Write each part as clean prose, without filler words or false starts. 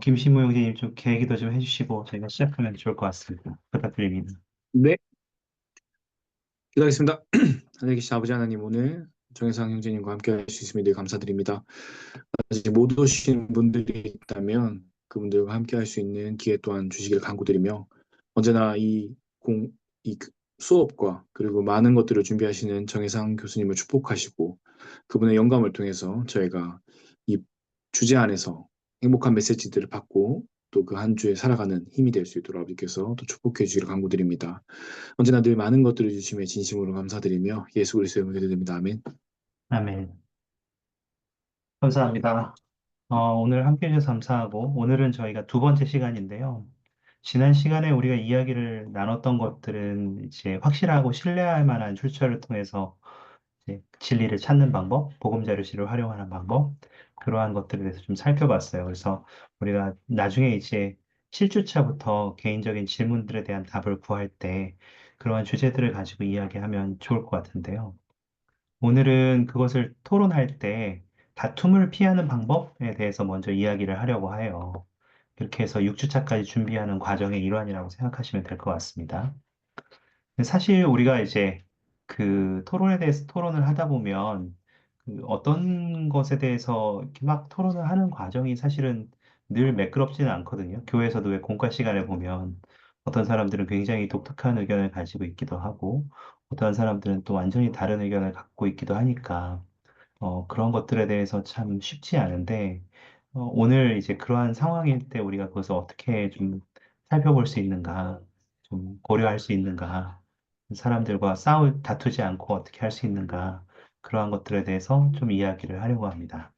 김신무 형제님 좀 계기도 좀 해주시고 저희가 시작하면 좋을 것 같습니다. 부탁드립니다. 네, 기도하겠습니다. 하늘에 계신 아버지 하나님, 오늘 정혜상 형제님과 함께 할 수 있음에 대해 감사드립니다. 아직 못 오신 분들이 있다면 그분들과 함께 할 수 있는 기회 또한 주시기를 간구드리며, 언제나 이 수업과 그리고 많은 것들을 준비하시는 정혜상 교수님을 축복하시고, 그분의 영감을 통해서 저희가 이 주제 안에서 행복한 메시지들을 받고 또 그 한 주에 살아가는 힘이 될 수 있도록 아버지께서 또 축복해 주시기를 간구드립니다. 언제나 늘 많은 것들을 주심에 진심으로 감사드리며 예수 그리스도의 이름으로 기도드립니다. 아멘. 아멘. 감사합니다. 오늘 함께 해주셔서 감사하고 오늘은 저희가 두 번째 시간인데요. 지난 시간에 우리가 이야기를 나눴던 것들은 이제 확실하고 신뢰할 만한 출처를 통해서 이제 진리를 찾는 방법, 보금자료실을 활용하는 방법, 그러한 것들에 대해서 좀 살펴봤어요. 그래서 우리가 나중에 이제 7주차부터 개인적인 질문들에 대한 답을 구할 때 그러한 주제들을 가지고 이야기하면 좋을 것 같은데요. 오늘은 그것을 토론할 때 다툼을 피하는 방법에 대해서 먼저 이야기를 하려고 해요. 이렇게 해서 6주차까지 준비하는 과정의 일환이라고 생각하시면 될 것 같습니다. 사실 우리가 이제 그 토론에 대해서 토론을 하다 보면 그 어떤 것에 대해서 이렇게 막 토론을 하는 과정이 사실은 늘 매끄럽지는 않거든요. 교회에서도 왜 공과 시간에 보면 어떤 사람들은 굉장히 독특한 의견을 가지고 있기도 하고 어떤 사람들은 또 완전히 다른 의견을 갖고 있기도 하니까 그런 것들에 대해서 참 쉽지 않은데 오늘 이제 그러한 상황일 때 우리가 그것을 어떻게 좀 살펴볼 수 있는가, 좀 고려할 수 있는가, 사람들과 다투지 않고 어떻게 할 수 있는가, 그러한 것들에 대해서 좀 이야기를 하려고 합니다.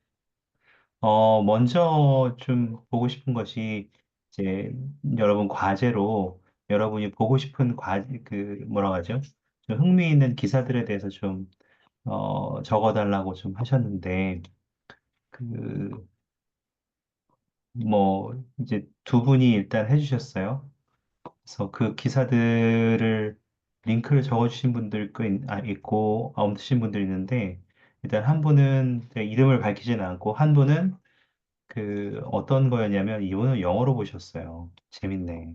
먼저 좀 보고 싶은 것이 이제 여러분 과제로 여러분이 보고 싶은 뭐라고 하죠? 좀 흥미있는 기사들에 대해서 좀 적어달라고 좀 하셨는데, 그, 이제 두 분이 일단 해주셨어요. 그래서 그 기사들을 링크를 적어주신 분들 있고, 없으신 분들 있는데, 일단 한 분은 제 이름을 밝히지는 않고, 한 분은 그 어떤 거였냐면, 이분은 영어로 보셨어요. 재밌네.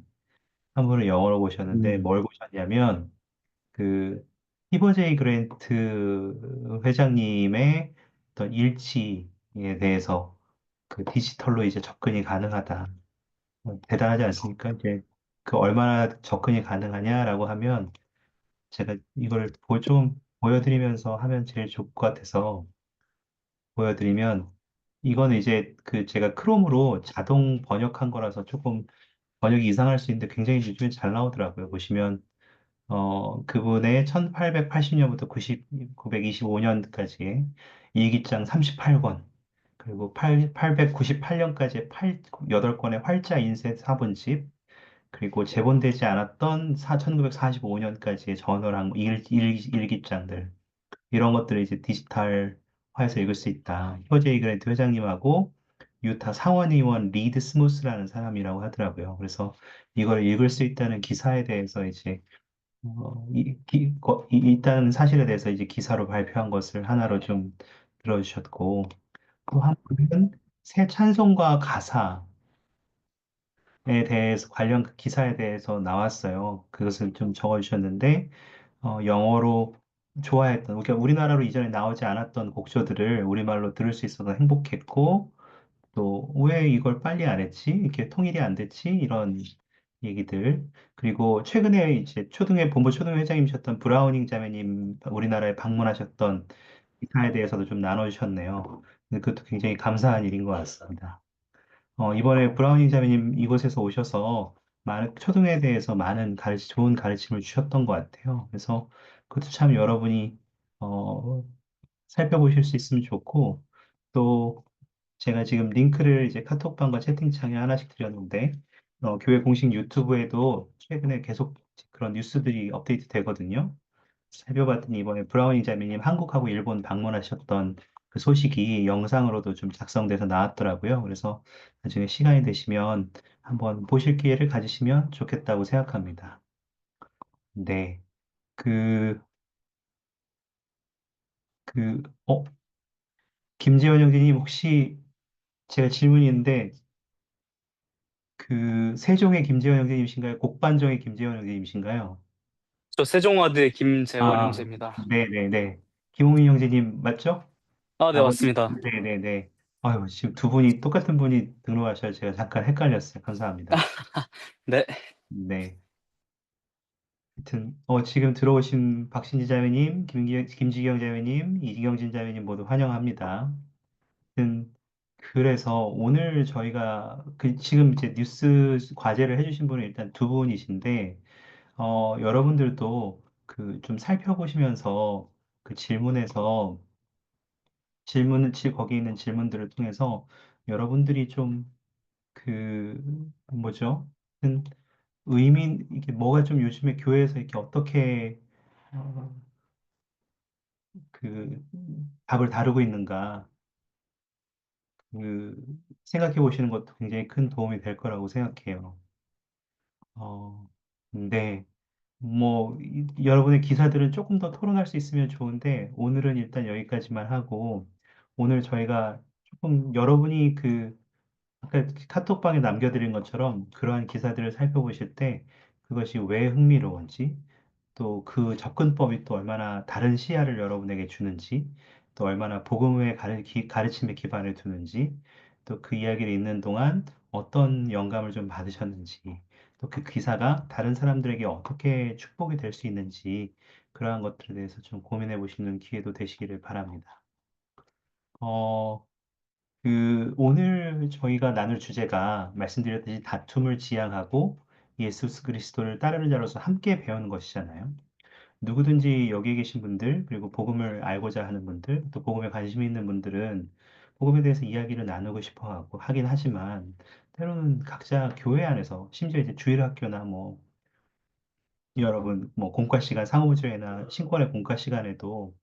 한 분은 영어로 보셨는데, 음, 뭘 보셨냐면, 그 히버제이 그랜트 회장님의 어떤 일치에 대해서 그 디지털로 이제 접근이 가능하다. 대단하지 않습니까? 이제 그 얼마나 접근이 가능하냐라고 하면 제가 이걸 좀 보여드리면서 하면 제일 좋을 것 같아서 보여드리면 이거는 이제 그 제가 크롬으로 자동 번역한 거라서 조금 번역이 이상할 수 있는데 굉장히 요즘에 잘 나오더라고요. 보시면 그분의 1880년부터 925년까지의 일기장 38권, 그리고 898년까지의 8권의 활자 인쇄 사본집, 그리고 제본되지 않았던 1945년까지의 저널한 일기장들, 이런 것들을 이제 디지털화해서 읽을 수 있다. 효제 그랜트 회장님하고 유타 상원의원 리드 스무스라는 사람이라고 하더라고요. 그래서 이걸 읽을 수 있다는 기사에 대해서 이제 있다는 사실에 대해서 이제 기사로 발표한 것을 하나로 좀 들어주셨고, 또 한 분은 새 찬송가 가사에 대해서 관련 그 기사에 대해서 나왔어요. 그것을 좀 적어주셨는데, 영어로 좋아했던, 그러니까 우리나라로 이전에 나오지 않았던 곡조들을 우리말로 들을 수 있어서 행복했고, 또 왜 이걸 빨리 안 했지? 이렇게 통일이 안 됐지? 이런 얘기들. 그리고 최근에 이제 본부 초등회 회장님이셨던 브라우닝 자매님 우리나라에 방문하셨던 기사에 대해서도 좀 나눠주셨네요. 근데 그것도 굉장히 감사한 일인 것 같습니다. 이번에 브라우닝 자매님 이곳에서 오셔서 많은 초등회에 대해서 좋은 가르침을 주셨던 것 같아요. 그래서 그것도 참 여러분이 어, 살펴보실 수 있으면 좋고, 또 제가 지금 링크를 이제 카톡방과 채팅창에 하나씩 드렸는데, 교회 공식 유튜브에도 최근에 계속 그런 뉴스들이 업데이트 되거든요. 살펴봤더니 이번에 브라우니 자매님 한국하고 일본 방문하셨던 그 소식이 영상으로도 좀 작성돼서 나왔더라고요. 그래서 나중에 시간이 되시면 한번 보실 기회를 가지시면 좋겠다고 생각합니다. 네. 그, 그, 어, 김재원 형제님 혹시 제가 질문이 있는데 그 세종의 김재원 형제님이신가요? 곡반정의 김재원 형제님이신가요? 저 세종와드의 김재원 아, 형제입니다. 네네네. 김홍민 형제님 맞죠? 아, 네, 아버지. 맞습니다. 네네네. 아유, 지금 두 분이 똑같은 분이 등록하셔서 제가 잠깐 헷갈렸어요. 감사합니다. 네. 네. 하여튼, 지금 들어오신 박신지 자매님, 김지경 자매님, 이경진 자매님 모두 환영합니다. 하여튼, 그래서 오늘 저희가 지금 이제 뉴스 과제를 해주신 분은 일단 두 분이신데, 여러분들도 그 좀 살펴보시면서 그 거기 있는 질문들을 통해서 여러분들이 좀 그, 뭐죠? 이게 뭐가 좀 요즘에 교회에서 이렇게 어떻게, 어, 그, 답을 다루고 있는가, 그, 생각해 보시는 것도 굉장히 큰 도움이 될 거라고 생각해요. 어, 네. 여러분의 기사들은 조금 더 토론할 수 있으면 좋은데, 오늘은 일단 여기까지만 하고, 오늘 저희가 조금 여러분이 아까 카톡방에 남겨드린 것처럼 그러한 기사들을 살펴보실 때 그것이 왜 흥미로운지, 또 그 접근법이 또 얼마나 다른 시야를 여러분에게 주는지, 또 얼마나 복음의 가르침에 기반을 두는지, 또 그 이야기를 읽는 동안 어떤 영감을 좀 받으셨는지, 또 그 기사가 다른 사람들에게 어떻게 축복이 될 수 있는지, 그러한 것들에 대해서 좀 고민해 보시는 기회도 되시기를 바랍니다. 어, 오늘 저희가 나눌 주제가 말씀드렸듯이 다툼을 지향하고 예수 그리스도를 따르는 자로서 함께 배우는 것이잖아요. 누구든지 여기 계신 분들, 그리고 복음을 알고자 하는 분들, 또 복음에 관심이 있는 분들은 복음에 대해서 이야기를 나누고 싶어 하긴 하지만, 때로는 각자 교회 안에서, 심지어 이제 주일학교나 여러분, 공과 시간, 상호부조회나 신권의 공과 시간에도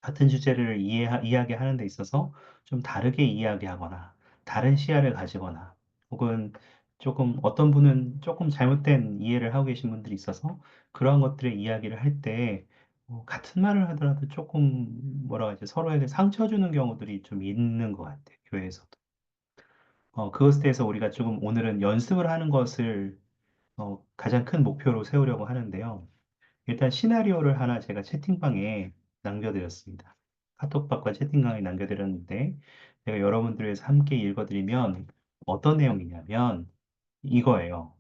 같은 주제를 이야기하는 데 있어서 좀 다르게 이야기하거나, 다른 시야를 가지거나, 혹은 조금 어떤 분은 조금 잘못된 이해를 하고 계신 분들이 있어서 그러한 것들의 이야기를 할 때, 같은 말을 하더라도 조금 뭐라 하지, 서로에게 상처 주는 경우들이 좀 있는 것 같아요, 교회에서도. 그것에 대해서 우리가 조금 오늘은 연습을 하는 것을 가장 큰 목표로 세우려고 하는데요. 일단 시나리오를 하나 제가 채팅방에 남겨드렸습니다. 카톡방과 채팅방에 남겨드렸는데, 제가 여러분들 위해서 함께 읽어드리면 어떤 내용이냐면 이거예요.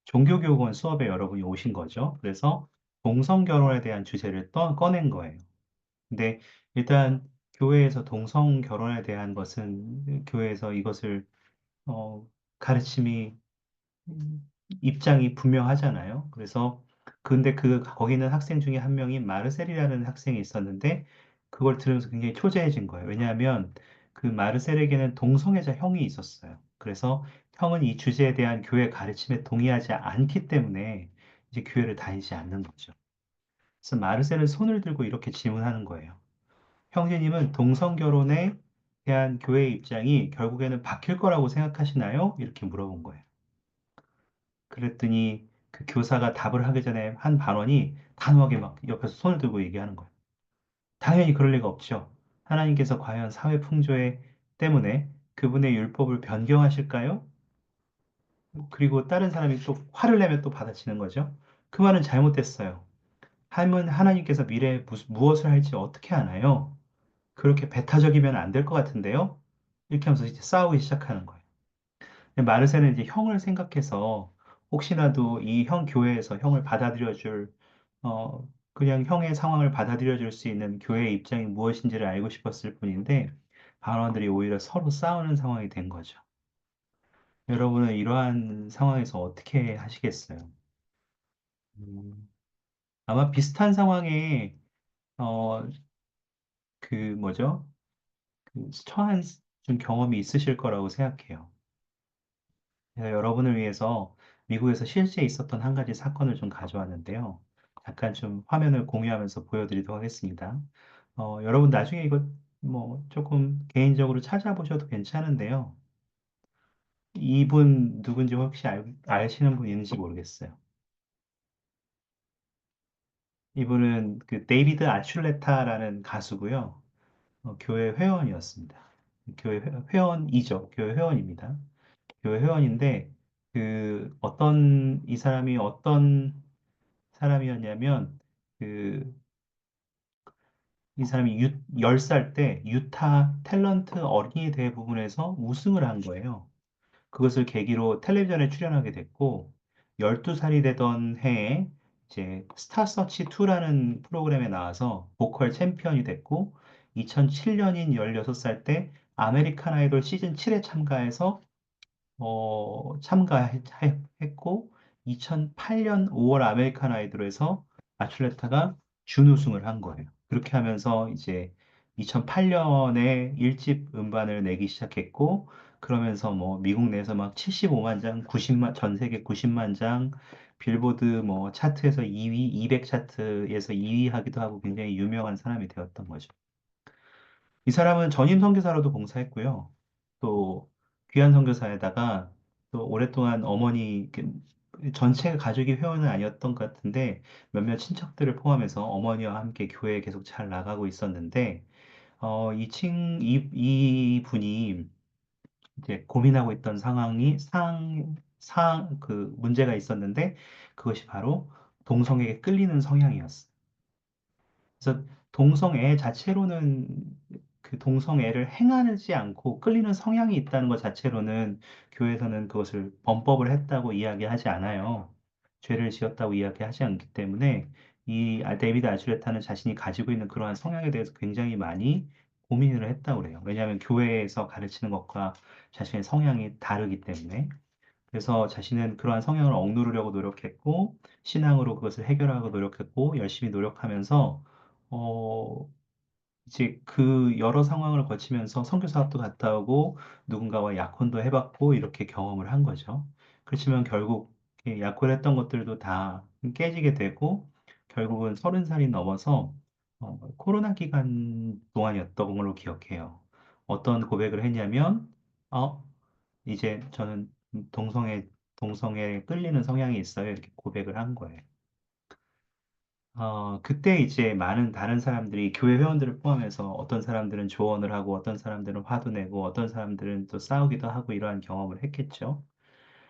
종교교육원 수업에 여러분이 오신 거죠. 그래서 동성결혼에 대한 주제를 꺼낸 거예요. 근데 일단 교회에서 동성결혼에 대한 것은 교회에서 이것을 어, 가르침이 입장이 분명하잖아요. 그래서 근데 거기는 학생 중에 한 명이 마르셀이라는 학생이 있었는데 그걸 들으면서 굉장히 초조해진 거예요. 왜냐하면 그 마르셀에게는 동성애자 형이 있었어요. 그래서 형은 이 주제에 대한 교회 가르침에 동의하지 않기 때문에 이제 교회를 다니지 않는 거죠. 그래서 마르셀은 손을 들고 이렇게 질문하는 거예요. 형제님은 동성 결혼에 대한 교회의 입장이 결국에는 바뀔 거라고 생각하시나요? 이렇게 물어본 거예요. 그랬더니 그 교사가 답을 하기 전에 한 반원이 단호하게 막 옆에서 손을 들고 얘기하는 거예요. 당연히 그럴 리가 없죠. 하나님께서 과연 사회 풍조에 때문에 그분의 율법을 변경하실까요? 그리고 다른 사람이 또 화를 내면 또 받아치는 거죠. 그 말은 잘못됐어요. 하나님께서 미래에 무엇을 할지 어떻게 아나요? 그렇게 배타적이면 안 될 것 같은데요? 이렇게 하면서 이제 싸우기 시작하는 거예요. 마르세는 이제 형을 생각해서 혹시라도 이 형 교회에서 형을 그냥 형의 상황을 받아들여 줄 수 있는 교회의 입장이 무엇인지를 알고 싶었을 뿐인데, 반원들이 오히려 서로 싸우는 상황이 된 거죠. 여러분은 이러한 상황에서 어떻게 하시겠어요? 음, 아마 비슷한 상황에, 어, 뭐죠? 처한 좀 경험이 있으실 거라고 생각해요. 제가 여러분을 위해서 미국에서 실제 있었던 한 가지 사건을 좀 가져왔는데요. 잠깐 좀 화면을 공유하면서 보여드리도록 하겠습니다. 여러분 나중에 이거 조금 개인적으로 찾아보셔도 괜찮은데요. 이분 누군지 혹시 아시는 분 있는지 모르겠어요. 이분은 그 데이비드 아슐레타라는 가수고요. 교회 회원이었습니다. 교회 회원이죠. 교회 회원입니다. 교회 회원인데 이 사람이 어떤 사람이었냐면, 그, 이 사람이 10살 때 유타 탤런트 어린이 대회 부분에서 우승을 한 거예요. 그것을 계기로 텔레비전에 출연하게 됐고, 12살이 되던 해에 이제 스타서치 2라는 프로그램에 나와서 보컬 챔피언이 됐고, 2007년인 16살 때 아메리칸 아이돌 시즌 7에 참가해서 참가했고, 2008년 5월 아메리칸 아이돌에서 아출레타가 준우승을 한 거예요. 그렇게 하면서 이제 2008년에 1집 음반을 내기 시작했고, 그러면서 뭐 미국 내에서 막 75만 장, 90만, 전 세계 90만 장, 빌보드 뭐 차트에서 2위, 200 차트에서 2위 하기도 하고 굉장히 유명한 사람이 되었던 거죠. 이 사람은 전임 선교사로도 봉사했고요. 또 귀한 선교사에다가 또 오랫동안 전체 가족이 회원은 아니었던 것 같은데 몇몇 친척들을 포함해서 어머니와 함께 교회에 계속 잘 나가고 있었는데 이 분이 이제 고민하고 있던 그 문제가 있었는데 그것이 바로 동성에게 끌리는 성향이었어요. 그래서 동성애 자체로는 그 동성애를 행하지 않고 끌리는 성향이 있다는 것 자체로는 교회에서는 그것을 범법을 했다고 이야기하지 않아요. 죄를 지었다고 이야기하지 않기 때문에 데이비드 아줄레타는 자신이 가지고 있는 그러한 성향에 대해서 굉장히 많이 고민을 했다고 그래요. 왜냐하면 교회에서 가르치는 것과 자신의 성향이 다르기 때문에. 그래서 자신은 그러한 성향을 억누르려고 노력했고, 신앙으로 그것을 해결하고 노력했고, 열심히 노력하면서, 어, 이제 그 여러 상황을 거치면서 선교사학도 갔다 오고, 누군가와 약혼도 해봤고, 이렇게 경험을 한 거죠. 그렇지만 결국 이렇게 약혼을 했던 것들도 다 깨지게 되고, 결국은 30살이 넘어서 코로나 기간 동안이었던 걸로 기억해요. 어떤 고백을 했냐면, 어, 이제 저는 동성애에 끌리는 성향이 있어요. 이렇게 고백을 한 거예요. 그때 이제 많은 다른 사람들이 교회 회원들을 포함해서 어떤 사람들은 조언을 하고 어떤 사람들은 화도 내고 어떤 사람들은 또 싸우기도 하고 이러한 경험을 했겠죠.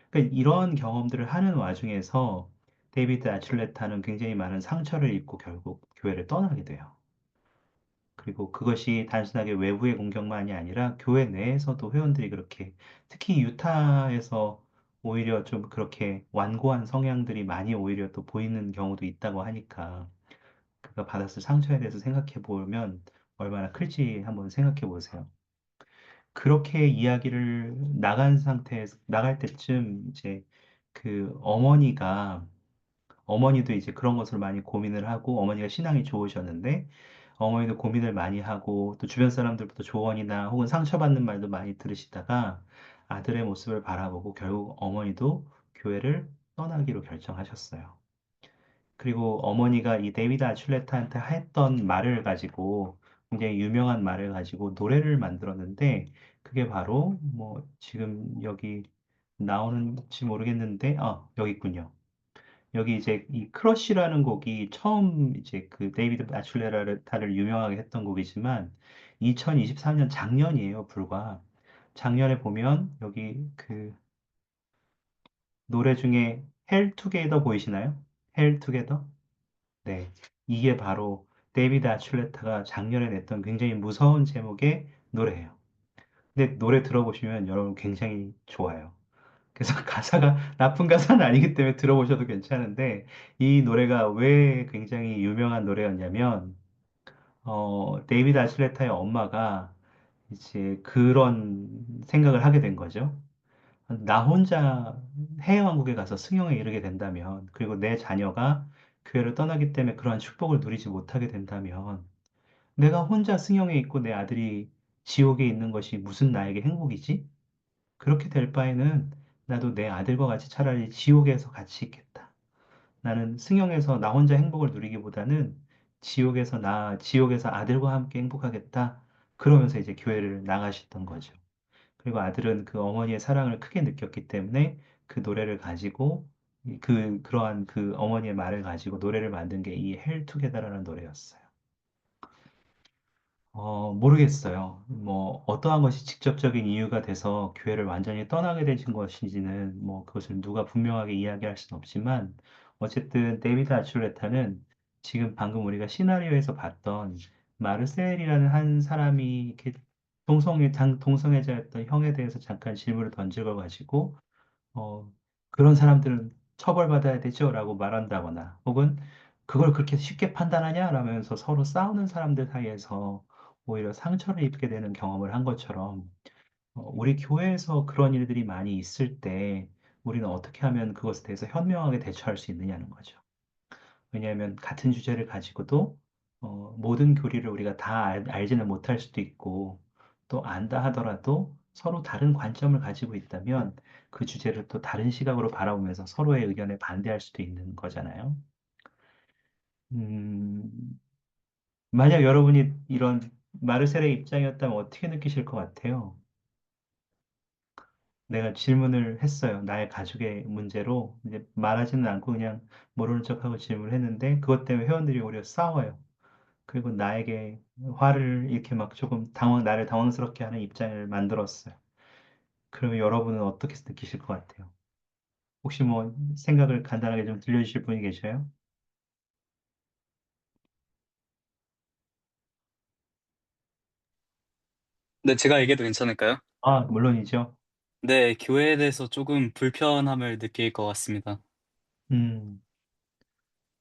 그러니까 이런 경험들을 하는 와중에서 데이비드 아출레타는 굉장히 많은 상처를 입고 결국 교회를 떠나게 돼요. 그리고 그것이 단순하게 외부의 공격만이 아니라 교회 내에서도 회원들이 그렇게 특히 유타에서 오히려 좀 그렇게 완고한 성향들이 많이 오히려 또 보이는 경우도 있다고 하니까 그가 받았을 상처에 대해서 생각해 보면 얼마나 클지 한번 생각해 보세요. 그렇게 이야기를 나갈 때쯤 이제 어머니도 이제 그런 것을 많이 고민을 하고, 어머니가 신앙이 좋으셨는데, 어머니도 고민을 많이 하고, 또 주변 사람들부터 조언이나 혹은 상처받는 말도 많이 들으시다가 아들의 모습을 바라보고 결국 어머니도 교회를 떠나기로 결정하셨어요. 그리고 어머니가 이 데이비드 아슐레타한테 했던 말을 가지고, 굉장히 유명한 말을 가지고 노래를 만들었는데, 그게 바로 뭐 지금 여기 나오는지 모르겠는데, 여기 있군요. 여기 이제 이 크러쉬라는 곡이 처음 이제 그 데이비드 아슐레타를 유명하게 했던 곡이지만 2024년 작년이에요, 불과. 작년에 보면 여기 그 노래 중에 Hell Together 보이시나요? Hell Together? 네. 이게 바로 데이비드 아슐레타가 작년에 냈던 굉장히 무서운 제목의 노래예요. 근데 노래 들어보시면 여러분 굉장히 좋아요. 그래서 가사가 나쁜 가사는 아니기 때문에 들어보셔도 괜찮은데 이 노래가 왜 굉장히 유명한 노래였냐면 데이비드 아슐레타의 엄마가 이제 그런 생각을 하게 된 거죠. 나 혼자 해외왕국에 가서 승용에 이르게 된다면 그리고 내 자녀가 교회를 떠나기 때문에 그러한 축복을 누리지 못하게 된다면 내가 혼자 승용에 있고 내 아들이 지옥에 있는 것이 무슨 나에게 행복이지? 그렇게 될 바에는 나도 내 아들과 같이 차라리 지옥에서 같이 있겠다. 나는 승용에서 나 혼자 행복을 누리기보다는 지옥에서 아들과 함께 행복하겠다. 그러면서 이제 교회를 나가셨던 거죠. 그리고 아들은 그 어머니의 사랑을 크게 느꼈기 때문에 그 노래를 가지고 그러한 그 어머니의 말을 가지고 노래를 만든 게 이 헬 투게더라는 노래였어요. 모르겠어요. 뭐, 어떠한 것이 직접적인 이유가 돼서 교회를 완전히 떠나게 되신 것인지는 뭐, 그것을 누가 분명하게 이야기할 수는 없지만, 어쨌든, 데이비드 아출레타는 지금 방금 우리가 시나리오에서 봤던 마르셀이라는 한 사람이 이렇게 동성애자였던 형에 대해서 잠깐 질문을 던진 걸 가지고, 어, 그런 사람들은 처벌받아야 되죠? 라고 말한다거나, 혹은 그걸 그렇게 쉽게 판단하냐? 라면서 서로 싸우는 사람들 사이에서 오히려 상처를 입게 되는 경험을 한 것처럼, 우리 교회에서 그런 일들이 많이 있을 때, 우리는 어떻게 하면 그것에 대해서 현명하게 대처할 수 있느냐는 거죠. 왜냐하면 같은 주제를 가지고도 모든 교리를 우리가 다 알지는 못할 수도 있고 또 안다 하더라도 서로 다른 관점을 가지고 있다면 그 주제를 또 다른 시각으로 바라보면서 서로의 의견에 반대할 수도 있는 거잖아요. 음, 만약 여러분이 이런 마르셀의 입장이었다면 어떻게 느끼실 것 같아요? 내가 질문을 했어요. 나의 가족의 문제로 이제 말하지는 않고 그냥 모르는 척하고 질문을 했는데 그것 때문에 회원들이 오히려 싸워요. 그리고 나에게 화를 이렇게 막 조금 나를 당황스럽게 하는 입장을 만들었어요. 그러면 여러분은 어떻게 느끼실 것 같아요? 혹시 뭐 생각을 간단하게 좀 들려주실 분이 계셔요? 네, 제가 얘기해도 괜찮을까요? 아, 물론이죠. 네, 교회에 대해서 조금 불편함을 느낄 것 같습니다. 음,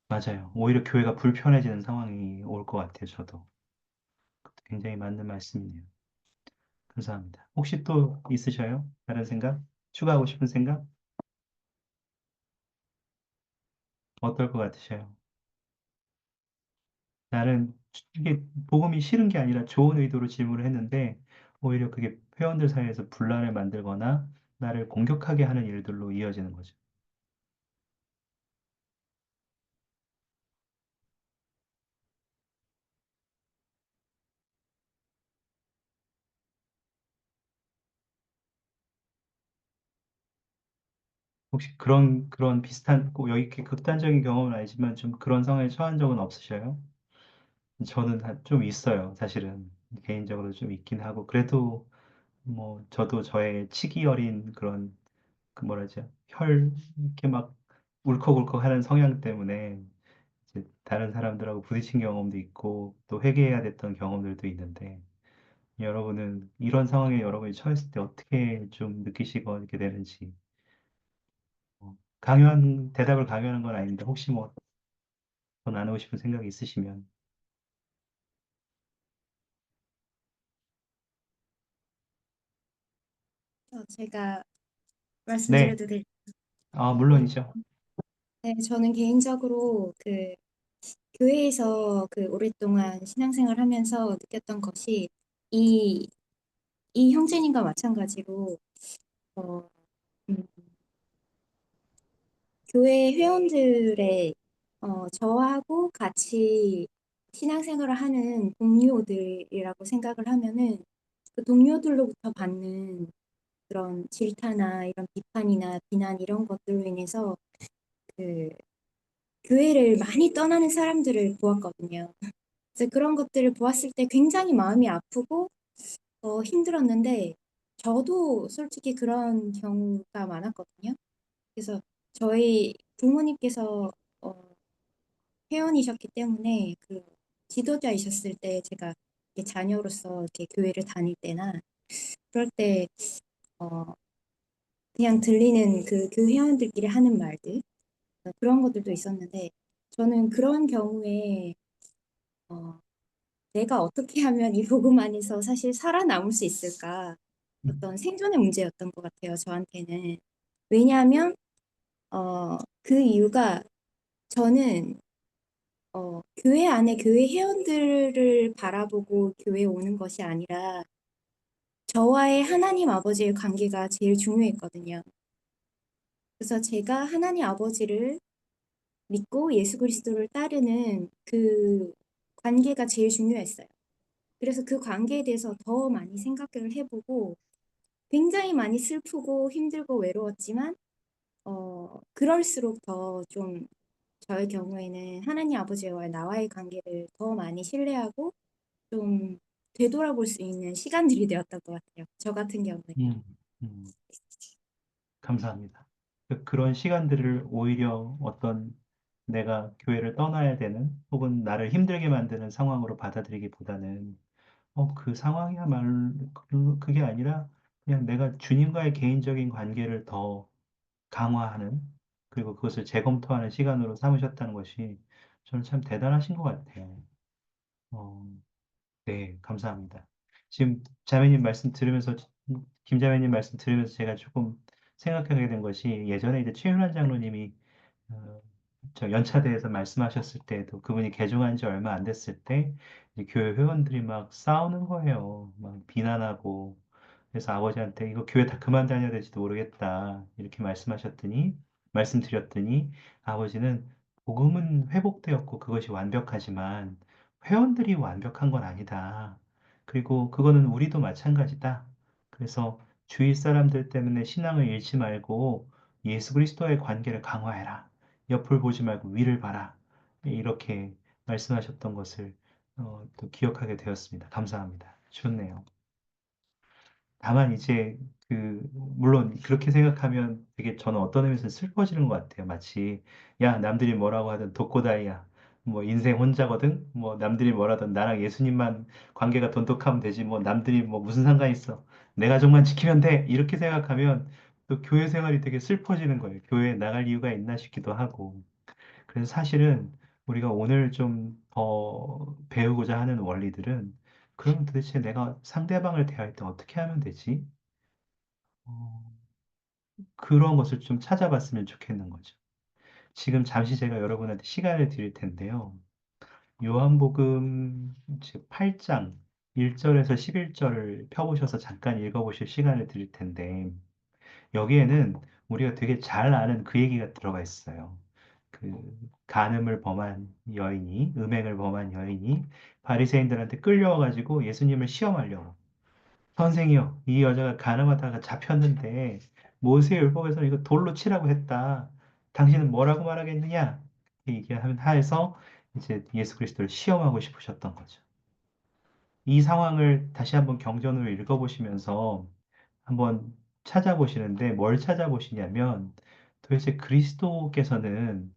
맞아요. 오히려 교회가 불편해지는 상황이 올 것 같아요, 저도. 굉장히 맞는 말씀이네요. 감사합니다. 혹시 또 있으셔요? 다른 생각? 추가하고 싶은 생각? 어떨 것 같으셔요? 나는 이게 복음이 싫은 게 아니라 좋은 의도로 질문을 했는데 오히려 그게 회원들 사이에서 분란을 만들거나 나를 공격하게 하는 일들로 이어지는 거죠. 혹시 그런 비슷한, 꼭 여기 이렇게 극단적인 경험은 아니지만 좀 그런 상황에 처한 적은 없으셔요? 저는 좀 있어요, 사실은. 개인적으로 좀 있긴 하고. 그래도 뭐 저도 저의 치기 어린 그런 그 뭐라죠? 이렇게 막 울컥울컥 하는 성향 때문에 이제 다른 사람들하고 부딪힌 경험도 있고 또 회개해야 됐던 경험들도 있는데 여러분은 이런 상황에 여러분이 처했을 때 어떻게 좀 느끼시고 이렇게 되는지 강요한 대답을 강요하는 건 아닌데 혹시 뭐 더 나누고 싶은 생각이 있으시면 제가 네, 말씀드려도 될까요? 물론이죠. 네, 저는 개인적으로 교회에서 오랫동안 신앙생활 하면서 느꼈던 것이 이, 이 형제님과 마찬가지로 어, 음, 교회 회원들의 저하고 같이 신앙생활을 하는 동료들이라고 생각을 하면은 그 동료들로부터 받는 그런 질타나 이런 비판이나 비난 이런 것들로 인해서 그 교회를 많이 떠나는 사람들을 보았거든요. 그래서 그런 것들을 보았을 때 굉장히 마음이 아프고 힘들었는데 저도 솔직히 그런 경우가 많았거든요. 그래서 저희 부모님께서 어, 회원이셨기 때문에 지도자이셨을 때 제가 이렇게 자녀로서 이렇게 교회를 다닐 때나 그럴 때 어, 그냥 들리는 그 회원들끼리 하는 말들 그런 것들도 있었는데 저는 그런 경우에 어, 내가 어떻게 하면 이 복음 안에서 사실 살아남을 수 있을까? 어떤 생존의 문제였던 것 같아요, 저한테는. 왜냐하면, 그 이유가 저는, 교회 안에 교회 회원들을 바라보고 교회에 오는 것이 아니라 저와의 하나님 아버지의 관계가 제일 중요했거든요. 그래서 제가 하나님 아버지를 믿고 예수 그리스도를 따르는 그 관계가 제일 중요했어요. 그래서 그 관계에 대해서 더 많이 생각을 해보고 굉장히 많이 슬프고 힘들고 외로웠지만 그럴수록 더 좀 저의 경우에는 하나님 아버지와 나와의 관계를 더 많이 신뢰하고 좀 되돌아볼 수 있는 시간들이 되었던 것 같아요. 저 같은 경우는. 음, 음, 감사합니다. 그런 시간들을 오히려 어떤 내가 교회를 떠나야 되는 혹은 나를 힘들게 만드는 상황으로 받아들이기보다는 그 상황이야말로 그게 아니라 그냥 내가 주님과의 개인적인 관계를 더 강화하는 그리고 그것을 재검토하는 시간으로 삼으셨다는 것이 저는 참 대단하신 것 같아요. 어, 네, 감사합니다. 지금 자매님 말씀 들으면서, 김 자매님 말씀 들으면서 제가 조금 생각하게 된 것이 예전에 이제 최윤환 장로님이 어, 저 연차대에서 말씀하셨을 때도 그분이 개종한 지 얼마 안 됐을 때 이제 교회 회원들이 막 싸우는 거예요. 막 비난하고. 그래서 아버지한테 이거 교회 다 그만 다녀야 될지도 모르겠다. 이렇게 말씀드렸더니 아버지는 복음은 회복되었고 그것이 완벽하지만 회원들이 완벽한 건 아니다. 그리고 그거는 우리도 마찬가지다. 그래서 주위 사람들 때문에 신앙을 잃지 말고 예수 그리스도의 관계를 강화해라. 옆을 보지 말고 위를 봐라. 이렇게 말씀하셨던 것을 또 기억하게 되었습니다. 감사합니다. 좋네요. 다만 이제 물론 그렇게 생각하면 되게 저는 어떤 의미에서 슬퍼지는 것 같아요. 마치 야 남들이 뭐라고 하든 독고다이야. 뭐 인생 혼자거든. 뭐 남들이 뭐라든 나랑 예수님만 관계가 돈독하면 되지. 뭐 남들이 뭐 무슨 상관 있어. 내 가족만 지키면 돼. 이렇게 생각하면 또 교회 생활이 되게 슬퍼지는 거예요. 교회에 나갈 이유가 있나 싶기도 하고. 그래서 사실은 우리가 오늘 좀 더 배우고자 하는 원리들은 그럼 도대체 내가 상대방을 대할 때 어떻게 하면 되지? 어, 그런 것을 좀 찾아봤으면 좋겠는 거죠. 지금 잠시 제가 여러분한테 시간을 드릴 텐데요. 요한복음 8장 1절에서 11절을 펴보셔서 잠깐 읽어보실 시간을 드릴 텐데, 여기에는 우리가 되게 잘 아는 그 얘기가 들어가 있어요. 그 간음을 범한 여인이, 음행을 범한 여인이 바리새인들한테 끌려와가지고 예수님을 시험하려고. 선생이요, 이 여자가 간음하다가 잡혔는데 모세의 율법에서는 이거 돌로 치라고 했다. 당신은 뭐라고 말하겠느냐? 이렇게 얘기하면 하에서 이제 예수 그리스도를 시험하고 싶으셨던 거죠. 이 상황을 다시 한번 경전으로 읽어보시면서 한번 찾아보시는데 뭘 찾아보시냐면 도대체 그리스도께서는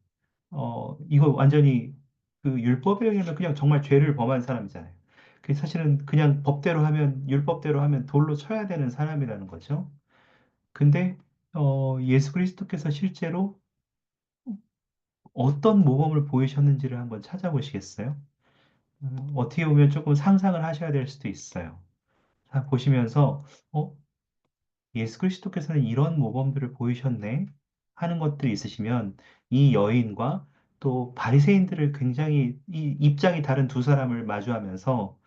이거 완전히 그 율법에 의하면 그냥 정말 죄를 범한 사람이잖아요. 그 사실은 그냥 법대로 하면 율법대로 하면 돌로 쳐야 되는 사람이라는 거죠. 근데 예수 그리스도께서 실제로 어떤 모범을 보이셨는지를 한번 찾아보시겠어요? 어떻게 보면 조금 상상을 하셔야 될 수도 있어요. 자, 보시면서 어, 예수 그리스도께서는 이런 모범들을 보이셨네 하는 것들이 있으시면 이 여인과 또 바리새인들을 굉장히 이 입장이 다른 두 사람을 마주하면서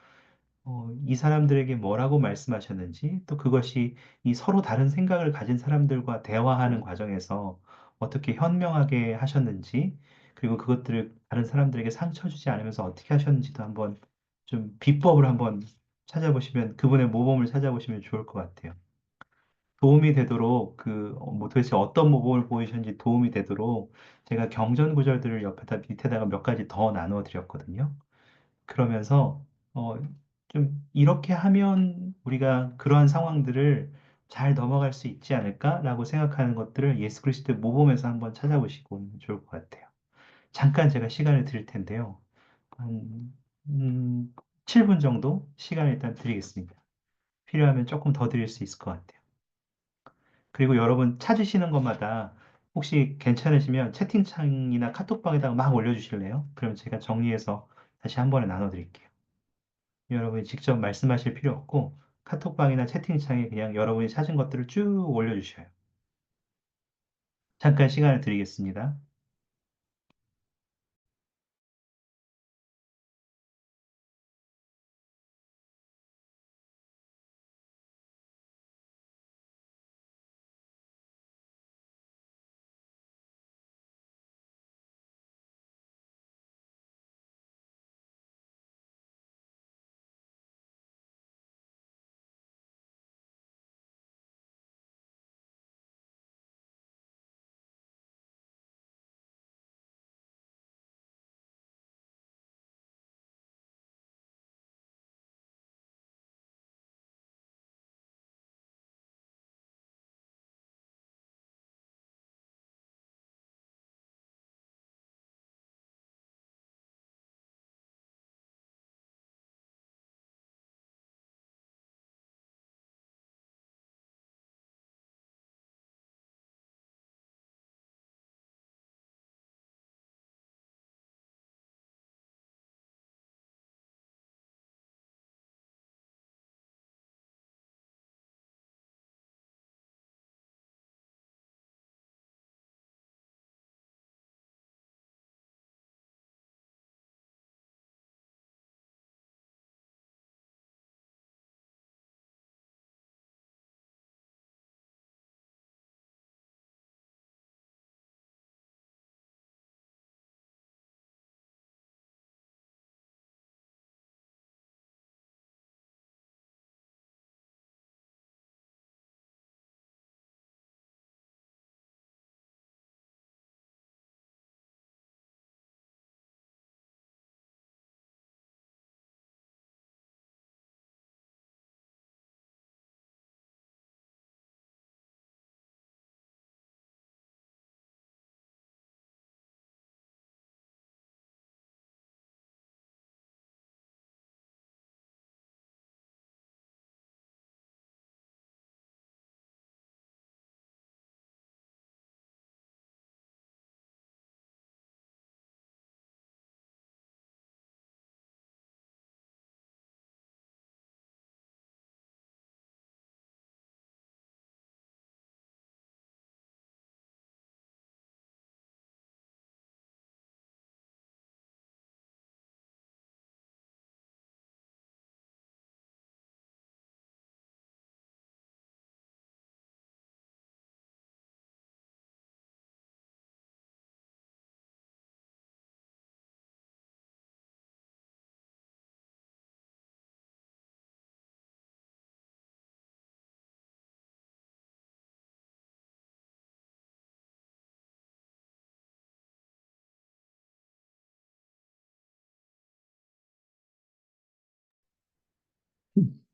이 사람들에게 뭐라고 말씀하셨는지 또 그것이 이 서로 다른 생각을 가진 사람들과 대화하는 과정에서 어떻게 현명하게 하셨는지 그리고 그것들을 다른 사람들에게 상처 주지 않으면서 어떻게 하셨는지도 한번 좀 비법을 한번 찾아보시면 그분의 모범을 찾아보시면 좋을 것 같아요. 도움이 되도록 뭐 도대체 어떤 모범을 보이셨는지 도움이 되도록 제가 경전 구절들을 옆에다 밑에다가 몇 가지 더 나누어 드렸거든요. 그러면서 어, 좀 이렇게 하면 우리가 그러한 상황들을 잘 넘어갈 수 있지 않을까라고 생각하는 것들을 예수 그리스도의 모범에서 한번 찾아보시고 좋을 것 같아요. 잠깐 제가 시간을 드릴 텐데요. 한 7분 정도 시간을 일단 드리겠습니다. 필요하면 조금 더 드릴 수 있을 것 같아요. 그리고 여러분 찾으시는 것마다 혹시 괜찮으시면 채팅창이나 카톡방에다가 막 올려주실래요? 그럼 제가 정리해서 다시 한 번에 나눠드릴게요. 여러분이 직접 말씀하실 필요 없고 카톡방이나 채팅창에 그냥 여러분이 찾은 것들을 쭉 올려주셔요. 잠깐 시간을 드리겠습니다.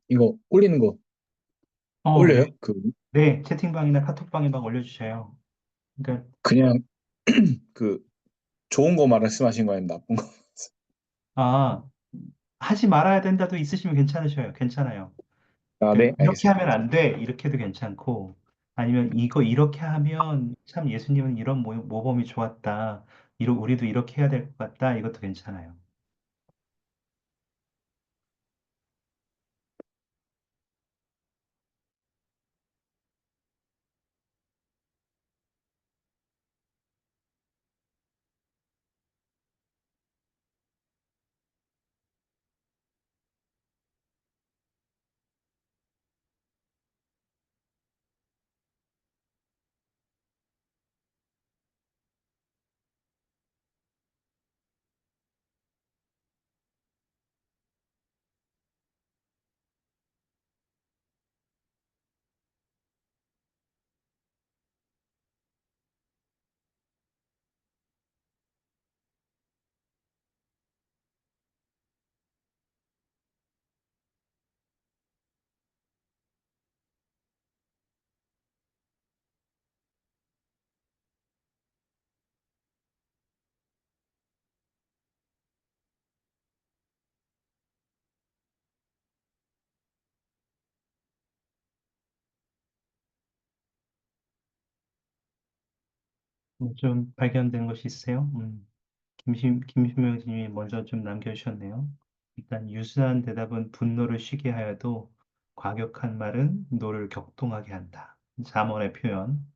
이거 올리는 거 네. 올려요? 네, 채팅방이나 카톡방에 막 올려주셔요. 그러니까, 그냥 그 좋은 거 말씀하신 거 아니면 나쁜 거? 아, 하지 말아야 된다도 있으시면 괜찮으셔요. 괜찮아요. 아, 네, 그러니까 이렇게 알겠습니다. 하면 안 돼. 이렇게도 괜찮고, 아니면 이거 이렇게 하면 참 예수님은 이런 모범이 좋았다. 우리도 이렇게 해야 될 것 같다. 이것도 괜찮아요. 좀 발견된 것이 있으세요? 김신명 님이 먼저 좀 남겨주셨네요. 일단 유순한 대답은 분노를 쉬게 하여도 과격한 말은 노를 격동하게 한다. 잠언의 표현.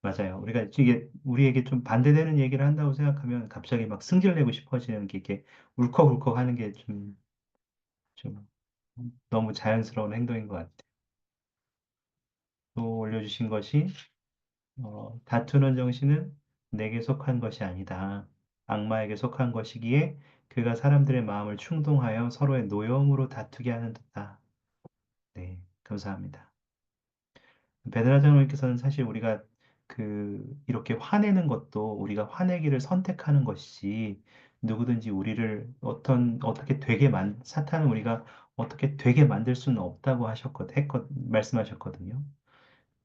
맞아요. 우리가 이게 우리에게 좀 반대되는 얘기를 한다고 생각하면 갑자기 막 승질내고 싶어지는 게 이게 울컥울컥 하는 게 좀 너무 자연스러운 행동인 것 같아요. 또 올려주신 것이 다투는 정신은 내게 속한 것이 아니다. 악마에게 속한 것이기에 그가 사람들의 마음을 충동하여 서로의 노여움으로 다투게 하는 듯다. 네, 감사합니다. 베드라장로님께서는 사실 우리가 이렇게 화내는 것도 우리가 화내기를 선택하는 것이지 누구든지 우리를 어떻게 사탄은 우리가 어떻게 되게 만들 수는 없다고 말씀하셨거든요.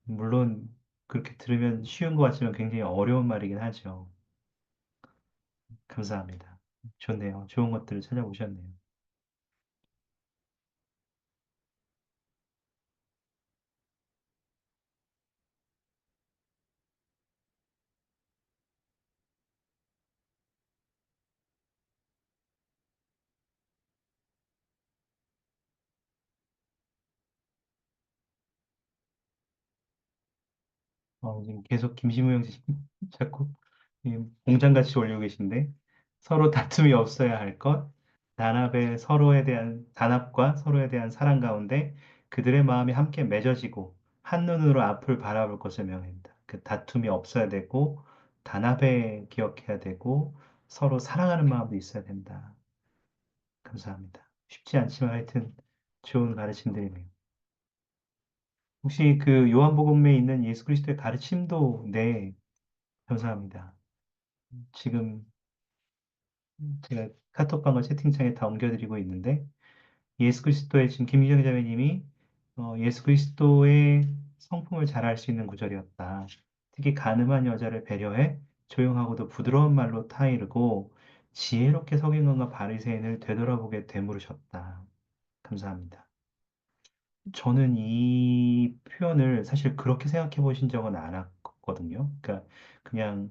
물론 그렇게 들으면 쉬운 것 같지만 굉장히 어려운 말이긴 하죠. 감사합니다. 좋네요. 좋은 것들을 찾아보셨네요. 지금 계속 김시무 형님 자꾸 공장같이 올리고 계신데 서로 다툼이 없어야 할 것, 단합과 서로에 대한 사랑 가운데 그들의 마음이 함께 맺어지고 한눈으로 앞을 바라볼 것을 명합니다. 그 다툼이 없어야 되고 단합에 기억해야 되고 서로 사랑하는 마음도 있어야 된다. 감사합니다. 쉽지 않지만 하여튼 좋은 가르침들이네요. 혹시 그 요한복음에 있는 예수 그리스도의 가르침도 네, 감사합니다. 지금 제가 카톡방과 채팅창에 다 옮겨드리고 있는데 예수 그리스도의 지금 김유정 자매님이 예수 그리스도의 성품을 잘 알 수 있는 구절이었다. 특히 가늠한 여자를 배려해 조용하고도 부드러운 말로 타이르고 지혜롭게 서기관과 바리새인을 되돌아보게 되물으셨다. 감사합니다. 저는 이 표현을 사실 그렇게 생각해 보신 적은 않았거든요. 그러니까 그냥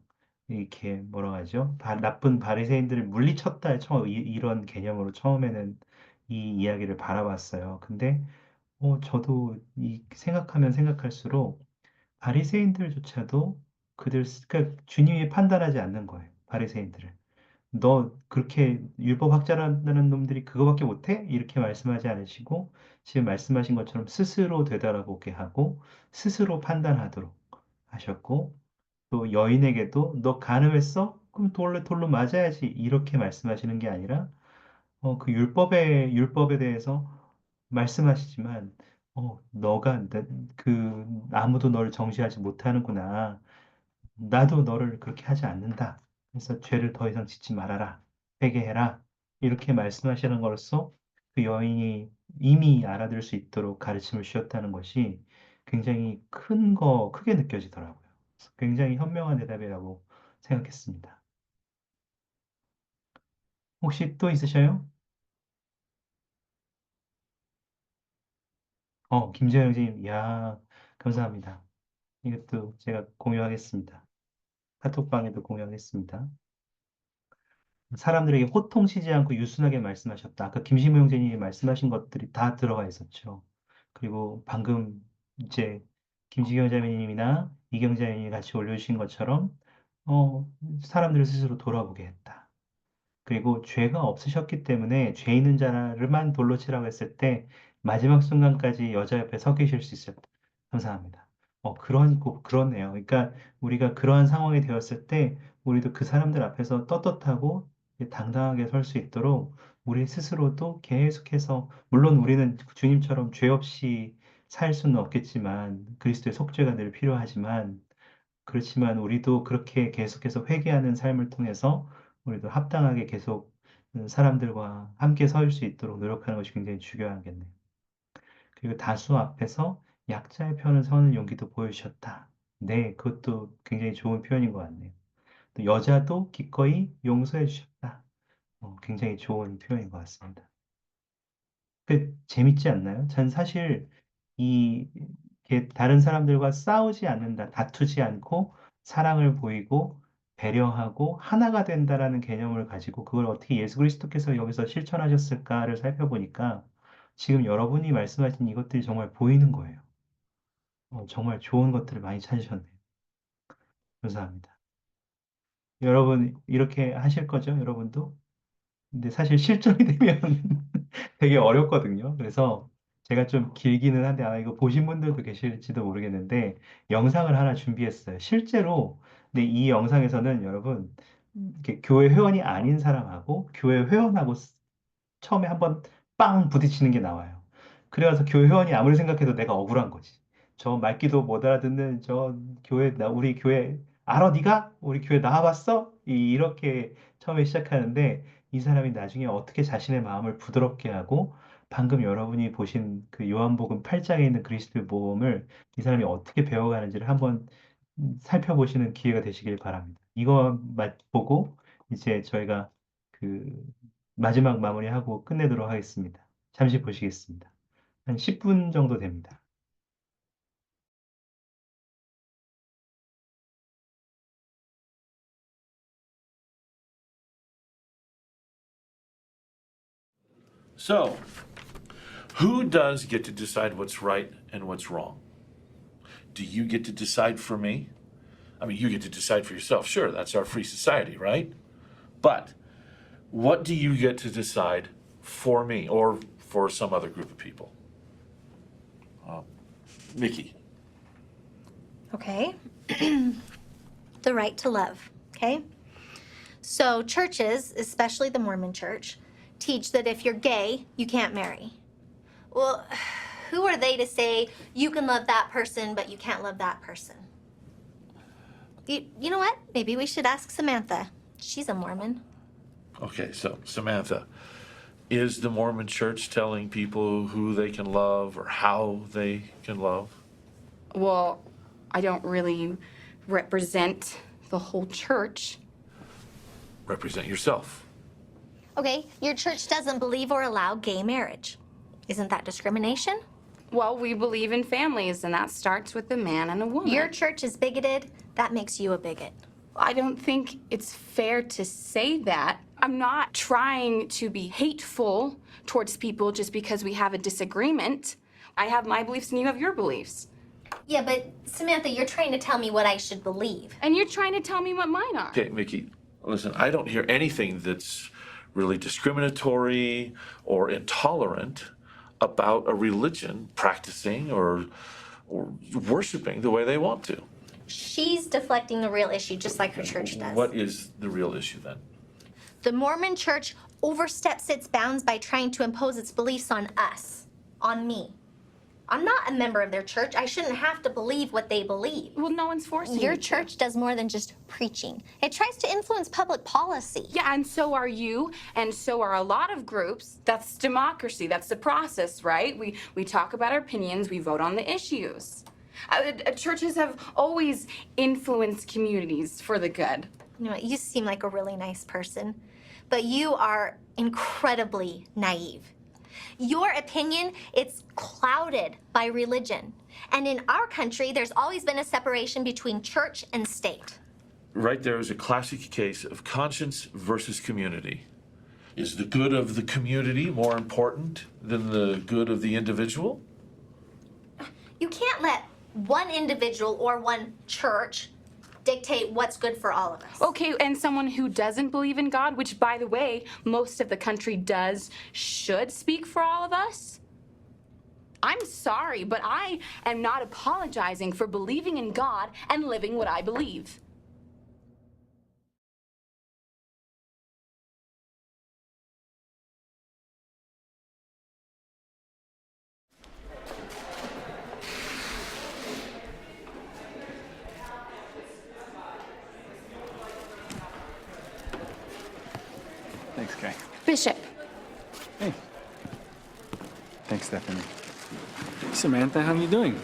이렇게 뭐라 하죠? 나쁜 바리새인들을 물리쳤다 이런 개념으로 처음에는 이 이야기를 바라봤어요. 근데 저도 생각하면 생각할수록 바리새인들조차도 그러니까 주님이 판단하지 않는 거예요. 바리새인들을. 너 그렇게 율법 학자라는 놈들이 그거밖에 못해? 이렇게 말씀하지 않으시고 지금 말씀하신 것처럼 스스로 되돌아보게 하고 스스로 판단하도록 하셨고 또 여인에게도 너 간음했어? 그럼 돌로 맞아야지 이렇게 말씀하시는 게 아니라 그 율법에 대해서 말씀하시지만 아무도 너를 정죄하지 못하는구나. 나도 너를 그렇게 하지 않는다. 그래서 죄를 더 이상 짓지 말아라. 회개해라. 이렇게 말씀하시는 것으로써 그 여인이 이미 알아들을 수 있도록 가르침을 주셨다는 것이 굉장히 크게 느껴지더라고요. 그래서 굉장히 현명한 대답이라고 생각했습니다. 혹시 또 있으셔요? 김재영 선생님, 야, 감사합니다. 이것도 제가 공유하겠습니다. 카톡방에도 공유하겠습니다. 사람들에게 호통치지 않고 유순하게 말씀하셨다. 아까 김시무 형제님이 말씀하신 것들이 다 들어가 있었죠. 그리고 방금 이제 김지경 자매님이나 이경 자매님이 같이 올려주신 것처럼 어, 사람들을 스스로 돌아보게 했다. 그리고 죄가 없으셨기 때문에 죄 있는 자를만 돌로 치라고 했을 때 마지막 순간까지 여자 옆에 서 계실 수 있었다. 감사합니다. 그렇네요. 그러니까 우리가 그러한 상황이 되었을 때 우리도 그 사람들 앞에서 떳떳하고 당당하게 설 수 있도록 우리 스스로도 계속해서 물론 우리는 주님처럼 죄 없이 살 수는 없겠지만 그리스도의 속죄가 늘 필요하지만 그렇지만 우리도 그렇게 계속해서 회개하는 삶을 통해서 우리도 합당하게 계속 사람들과 함께 설 수 있도록 노력하는 것이 굉장히 중요하겠네요. 그리고 다수 앞에서 약자의 편을 서는 용기도 보여주셨다. 네, 그것도 굉장히 좋은 표현인 것 같네요. 또 여자도 기꺼이 용서해 주셨다. 굉장히 좋은 표현인 것 같습니다. 재밌지 않나요? 전 사실 이 이렇게 다른 사람들과 싸우지 않는다, 다투지 않고 사랑을 보이고 배려하고 하나가 된다라는 개념을 가지고 그걸 어떻게 예수 그리스도께서 여기서 실천하셨을까를 살펴보니까 지금 여러분이 말씀하신 이것들이 정말 보이는 거예요. 정말 좋은 것들을 많이 찾으셨네요. 감사합니다. 여러분 이렇게 하실 거죠? 여러분도? 근데 사실 실전이 되면 되게 어렵거든요. 그래서 제가 좀 길기는 한데 아마 이거 보신 분들도 계실지도 모르겠는데 영상을 하나 준비했어요. 실제로 근데 이 영상에서는 여러분 이렇게 교회 회원이 아닌 사람하고 교회 회원하고 처음에 한번 빵 부딪히는 게 나와요. 그래서 교회 회원이 아무리 생각해도 내가 억울한 거지. 저 말귀도 못 알아듣는 우리 교회 알아 네가? 우리 교회 나와봤어? 이렇게 처음에 시작하는데 이 사람이 나중에 어떻게 자신의 마음을 부드럽게 하고 방금 여러분이 보신 그 요한복음 8장에 있는 그리스도의 모험을 이 사람이 어떻게 배워가는지를 한번 살펴보시는 기회가 되시길 바랍니다. 이거 보고 이제 저희가 그 마지막 마무리하고 끝내도록 하겠습니다. 잠시 보시겠습니다. 한 10분 정도 됩니다. So, who does get to decide what's right and what's wrong? Do you get to decide for me? I mean, you get to decide for yourself. Sure, that's our free society, right? But what do you get to decide for me or for some other group of people? Mickey. Okay. The right to love. Okay. So churches, especially the Mormon church, teach that if you're gay, you can't marry. Well, who are they to say you can love that person, but you can't love that person? You know what? Maybe we should ask Samantha. She's a Mormon. Okay, so Samantha, is the Mormon church telling people who they can love or how they can love? Well, I don't really represent the whole church. Represent yourself. Okay, your church doesn't believe or allow gay marriage. Isn't that discrimination? Well, we believe in families, and that starts with a man and a woman. Your church is bigoted. That makes you a bigot. I don't think it's fair to say that. I'm not trying to be hateful towards people just because we have a disagreement. I have my beliefs and you have your beliefs. Yeah, but Samantha, you're trying to tell me what I should believe. And you're trying to tell me what mine are. Okay, Mickey, listen, I don't hear anything that's really discriminatory or intolerant about a religion practicing or worshiping the way they want to. She's deflecting the real issue just like her church does. What is the real issue then? The Mormon church oversteps its bounds by trying to impose its beliefs on us, on me. I'm not a member of their church. I shouldn't have to believe what they believe. Well, no one's forcing Your you to. church does more than just preaching. It tries to influence public policy. Yeah, and so are you, and so are a lot of groups. That's democracy. That's the process, right? We talk about our opinions. We vote on the issues. Churches have always influenced communities for the good. You know what? You seem like a really nice person, but you are incredibly naive. Your opinion, it's clouded by religion. And in our country, there's always been a separation between church and state. Right there is a classic case of conscience versus community. Is the good of the community more important than the good of the individual? You can't let one individual or one church dictate what's good for all of us. Okay, and someone who doesn't believe in God, which, by the way, most of the country does, should speak for all of us? I'm sorry, but I am not apologizing for believing in God and living what I believe. Thanks, Kay. Bishop. Hey. Thanks, Stephanie. Samantha, how you doing?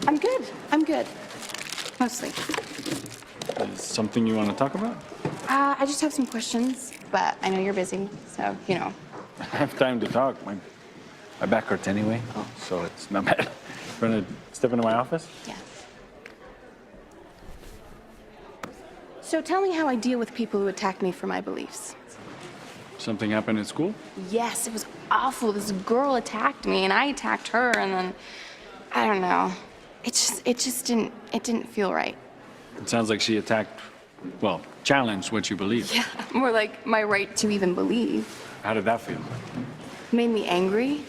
I'm good. I'm good. Mostly. Is something you want to talk about? I just have some questions, but I know you're busy, so, you know. I have time to talk. My back hurts anyway, so it's not bad. Want to step into my office? Yeah. So tell me how I deal with people who attack me for my beliefs. Something happened at school? Yes, it was awful. This girl attacked me, and I attacked her, and then, I don't know. It just didn't feel right. It sounds like she attacked, well, challenged what you believe. Yeah, more like my right to even believe. How did that feel? Made me angry?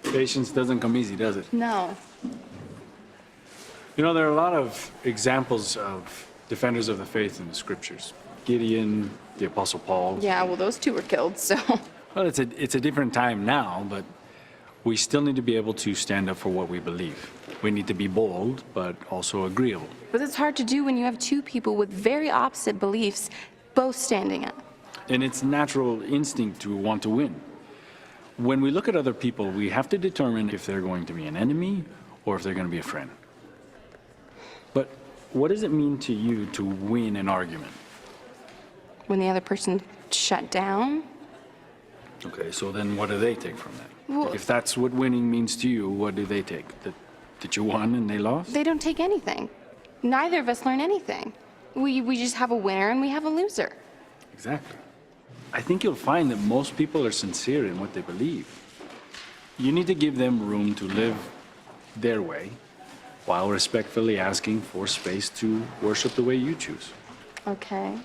Patience doesn't come easy, does it? No. You know, there are a lot of examples of defenders of the faith in the scriptures. Gideon, the Apostle Paul. Yeah, well, those two were killed, so. Well, it's a different time now, but we still need to be able to stand up for what we believe. We need to be bold, but also agreeable. But it's hard to do when you have two people with very opposite beliefs both standing up. And it's natural instinct to want to win. When we look at other people, we have to determine if they're going to be an enemy or if they're going to be a friend. But what does it mean to you to win an argument? When the other person shut down? Okay, so then what do they take from that? Well- If that's what winning means to you, what do they take? That you won and they lost? They don't take anything. Neither of us learn anything. We just have a winner and we have a loser. Exactly. I think you'll find that most people are sincere in what they believe. You need to give them room to live their way while respectfully asking for space to worship the way you choose. Okay.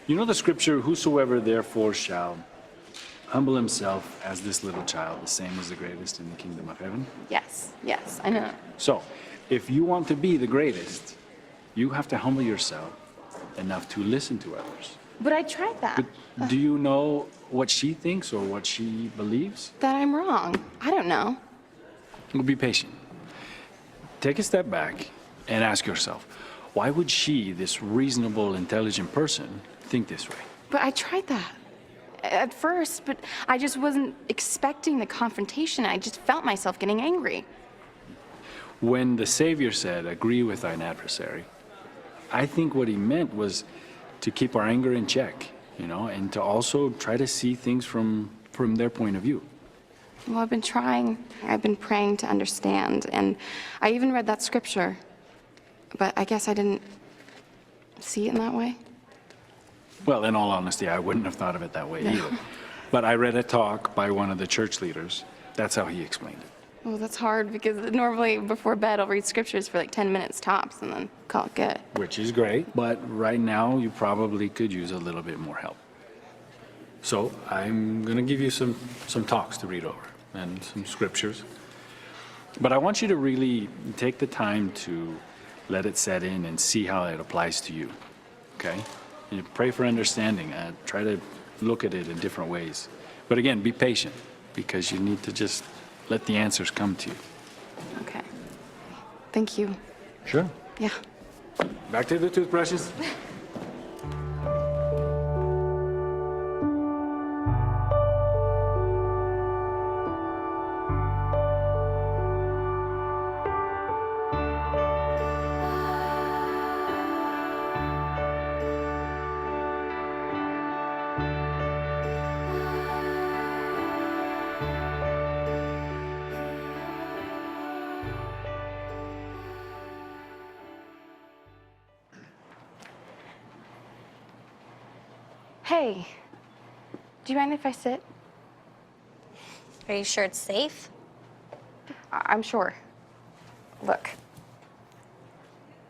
You know the scripture, whosoever therefore shall humble himself as this little child, the same as the greatest in the kingdom of heaven? Yes, I know. So, if you want to be the greatest, you have to humble yourself enough to listen to others. But I tried that. But do you know what she thinks or what she believes? That I'm wrong. I don't know. Well, be patient. Take a step back and ask yourself, why would she, this reasonable, intelligent person, think this way? But I tried that at first, but I just wasn't expecting the confrontation. I just felt myself getting angry. When the Savior said, agree with thine adversary, I think what he meant was to keep our anger in check, and to also try to see things from their point of view. Well, I've been trying. I've been praying to understand, and I even read that scripture, but I guess I didn't see it in that way. Well, in all honesty, I wouldn't have thought of it that way either. But I read a talk by one of the church leaders. That's how he explained it. Well, that's hard because normally before bed I'll read scriptures for like 10 minutes tops and then call it good. Which is great, but right now you probably could use a little bit more help. So I'm going to give you some talks to read over and some scriptures. But I want you to really take the time to let it set in and see how it applies to you, okay? And pray for understanding. Try to look at it in different ways. But again, be patient because you need to just let the answers come to you. Okay. Thank you. Sure. Yeah. Back to the toothbrushes. Hey, do you mind if I sit? Are you sure it's safe? I'm sure. Look,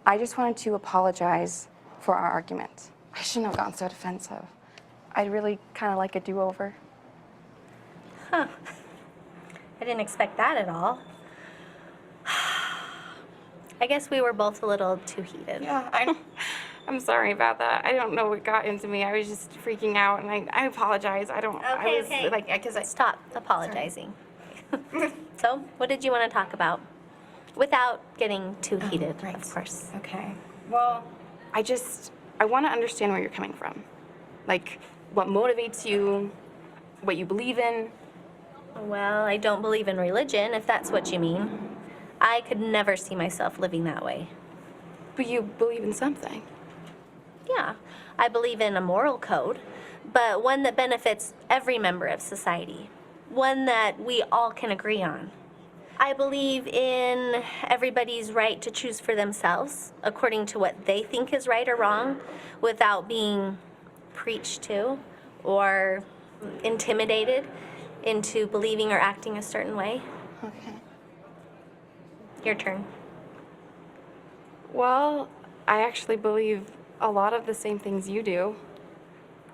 I just wanted to apologize for our argument. I shouldn't have gotten so defensive. I'd really kind of like a do-over. Huh. I didn't expect that at all. I guess we were both a little too heated. Yeah, I'm sorry about that. I don't know what got into me. I was just freaking out, and I apologize. I was Okay. like, because I Stop apologizing. So, what did you want to talk about? Without getting too heated, right. of course. Okay. Well, I want to understand where you're coming from. Like, what motivates you, what you believe in. Well, I don't believe in religion, if that's what you mean. I could never see myself living that way. But you believe in something. Yeah, I believe in a moral code, but one that benefits every member of society. One that we all can agree on. I believe in everybody's right to choose for themselves according to what they think is right or wrong without being preached to or intimidated into believing or acting a certain way. Okay. Your turn. Well, I actually believe a lot of the same things you do.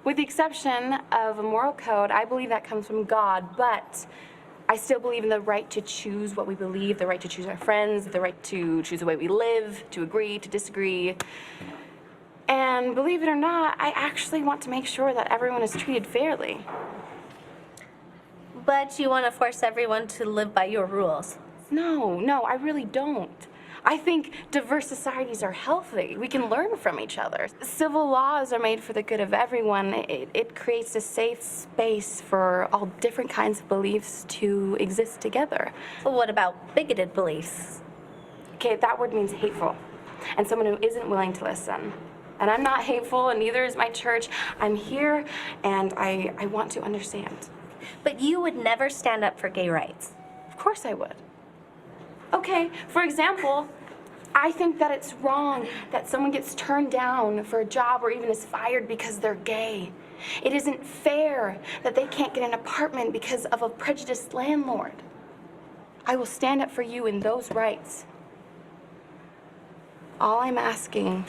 With the exception of a moral code, I believe that comes from God, but I still believe in the right to choose what we believe, the right to choose our friends, the right to choose the way we live, to agree, to disagree. And believe it or not, I actually want to make sure that everyone is treated fairly. But you want to force everyone to live by your rules. No, I really don't. I think diverse societies are healthy. We can learn from each other. Civil laws are made for the good of everyone. It creates a safe space for all different kinds of beliefs to exist together. But what about bigoted beliefs? Okay, that word means hateful, and someone who isn't willing to listen. And I'm not hateful, and neither is my church. I'm here, and I want to understand. But you would never stand up for gay rights. Of course I would. Okay, for example, I think that it's wrong that someone gets turned down for a job or even is fired because they're gay. It isn't fair that they can't get an apartment because of a prejudiced landlord. I will stand up for you in those rights. All I'm asking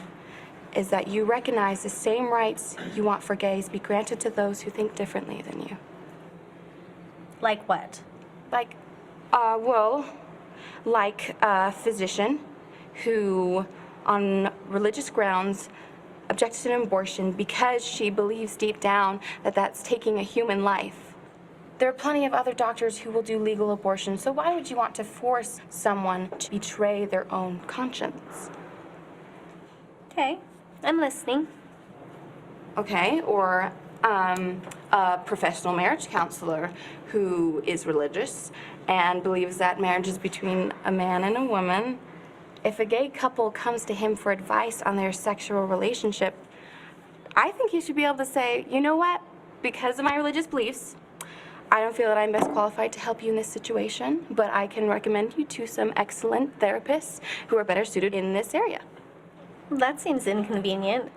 is that you recognize the same rights you want for gays be granted to those who think differently than you. Like what? Like a physician who, on religious grounds, objects to an abortion because she believes deep down that that's taking a human life. There are plenty of other doctors who will do legal abortion, so why would you want to force someone to betray their own conscience? Okay, I'm listening. Okay, or a professional marriage counselor who is religious and believes that marriage is between a man and a woman. If a gay couple comes to him for advice on their sexual relationship, I think he should be able to say, you know what, because of my religious beliefs, I don't feel that I'm best qualified to help you in this situation, but I can recommend you to some excellent therapists who are better suited in this area. That seems inconvenient.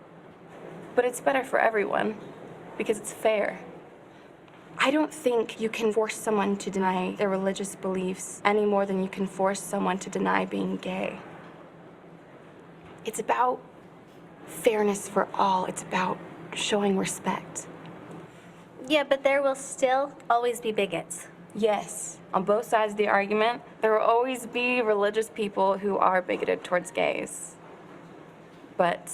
But it's better for everyone because it's fair. I don't think you can force someone to deny their religious beliefs any more than you can force someone to deny being gay. It's about fairness for all. It's about showing respect. Yeah, but there will still always be bigots. Yes, on both sides of the argument, there will always be religious people who are bigoted towards gays. But